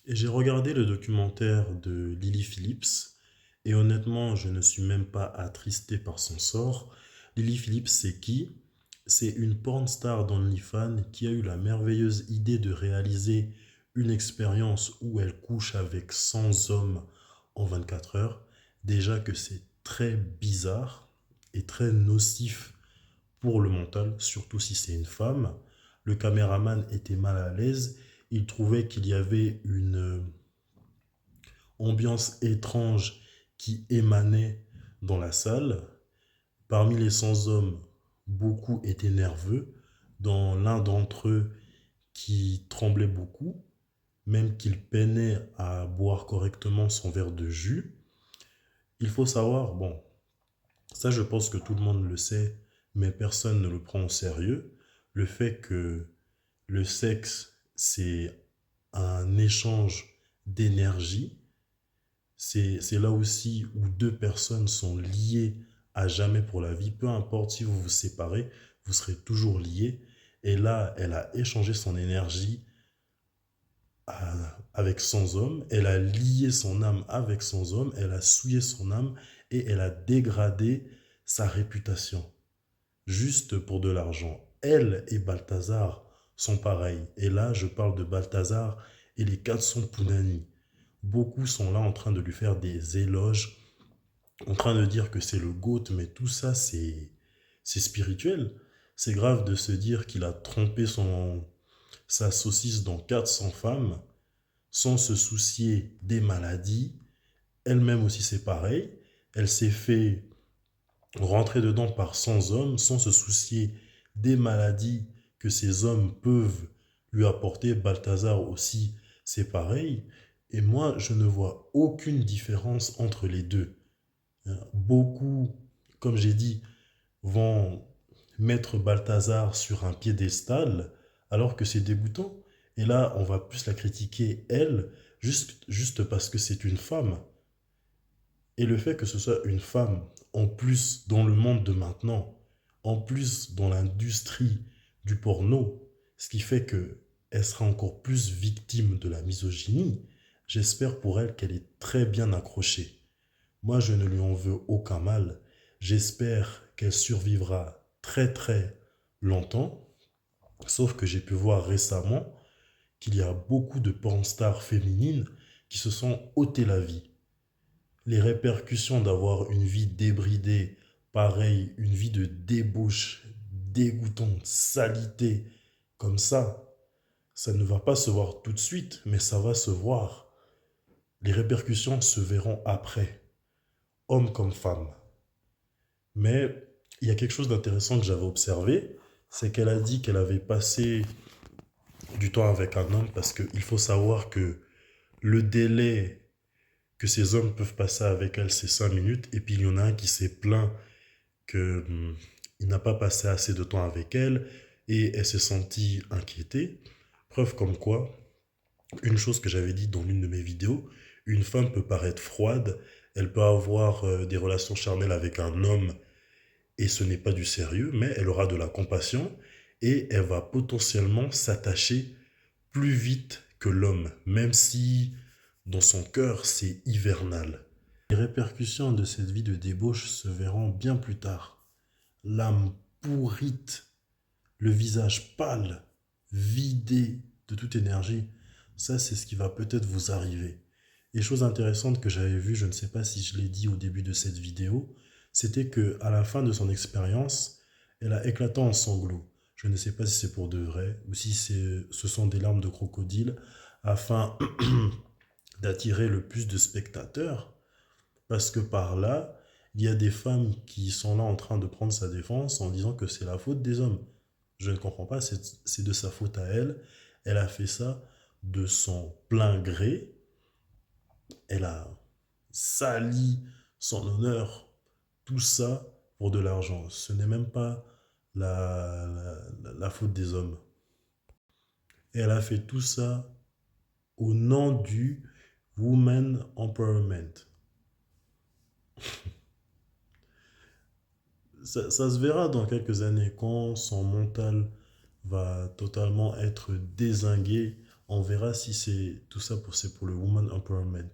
Et j'ai regardé le documentaire de Lily Phillips et honnêtement, je ne suis même pas attristé par son sort. Lily Phillips, c'est qui? C'est une porn star d'OnlyFans qui a eu la merveilleuse idée de réaliser une expérience où elle couche avec 100 hommes en 24 heures. Déjà que c'est très bizarre et très nocif pour le mental, surtout si c'est une femme. Le caméraman était mal à l'aise. Il trouvait qu'il y avait une ambiance étrange qui émanait dans la salle. Parmi les 100 hommes, beaucoup étaient nerveux, dans l'un d'entre eux qui tremblait beaucoup, même qu'il peinait à boire correctement son verre de jus. Il faut savoir, bon, ça je pense que tout le monde le sait, mais personne ne le prend au sérieux, le fait que le sexe, c'est un échange d'énergie. C'est là aussi où deux personnes sont liées à jamais pour la vie. Peu importe si vous vous séparez, vous serez toujours liés. Et là, elle a échangé son énergie avec 100 hommes. Elle a lié son âme avec 100 hommes. Elle a souillé son âme et elle a dégradé sa réputation. Juste pour de l'argent. Elle et Balthazar sont pareils. Et là, je parle de Balthazar et les 400 Pounani. Beaucoup sont là en train de lui faire des éloges, en train de dire que c'est le GOAT, mais tout ça, c'est spirituel. C'est grave de se dire qu'il a trompé sa saucisse dans 400 femmes sans se soucier des maladies. Elle-même aussi, c'est pareil. Elle s'est fait rentrer dedans par 100 hommes sans se soucier des maladies que ces hommes peuvent lui apporter. Balthazar aussi, c'est pareil. Et moi, je ne vois aucune différence entre les deux. Beaucoup, comme j'ai dit, vont mettre Balthazar sur un piédestal alors que c'est dégoûtant. Et là, on va plus la critiquer, elle, juste parce que c'est une femme. Et le fait que ce soit une femme, en plus dans le monde de maintenant, en plus dans l'industrie du porno, ce qui fait que elle sera encore plus victime de la misogynie, j'espère pour elle qu'elle est très bien accrochée. Moi, je ne lui en veux aucun mal. J'espère qu'elle survivra très très longtemps. Sauf que j'ai pu voir récemment qu'il y a beaucoup de porn stars féminines qui se sont ôté la vie. Les répercussions d'avoir une vie débridée, pareil, une vie de débauche, dégoûtante, salité, comme ça ne va pas se voir tout de suite, mais ça va se voir. Les répercussions se verront après, homme comme femme. Mais il y a quelque chose d'intéressant que j'avais observé, c'est qu'elle a dit qu'elle avait passé du temps avec un homme parce qu'il faut savoir que le délai que ces hommes peuvent passer avec elle, c'est 5 minutes. Et puis il y en a un qui s'est plaint que il n'a pas passé assez de temps avec elle et elle s'est sentie inquiétée. Preuve comme quoi, une chose que j'avais dit dans l'une de mes vidéos, une femme peut paraître froide, elle peut avoir des relations charnelles avec un homme et ce n'est pas du sérieux, mais elle aura de la compassion et elle va potentiellement s'attacher plus vite que l'homme, même si dans son cœur c'est hivernal. Les répercussions de cette vie de débauche se verront bien plus tard. L'âme pourrite, le visage pâle, vidé de toute énergie, ça c'est ce qui va peut-être vous arriver. Et chose intéressante que j'avais vue, je ne sais pas si je l'ai dit au début de cette vidéo, c'était que à la fin de son expérience, elle a éclaté en sanglots. Je ne sais pas si c'est pour de vrai ou si ce sont des larmes de crocodile afin d'attirer le plus de spectateurs. Parce que par là, il y a des femmes qui sont là en train de prendre sa défense en disant que c'est la faute des hommes. Je ne comprends pas, c'est de sa faute à elle. Elle a fait ça de son plein gré. Elle a sali son honneur. Tout ça pour de l'argent. Ce n'est même pas la faute des hommes. Et elle a fait tout ça au nom du Woman Empowerment. Ça se verra dans quelques années quand son mental va totalement être dézingué On verra si c'est tout ça c'est pour le woman empowerment.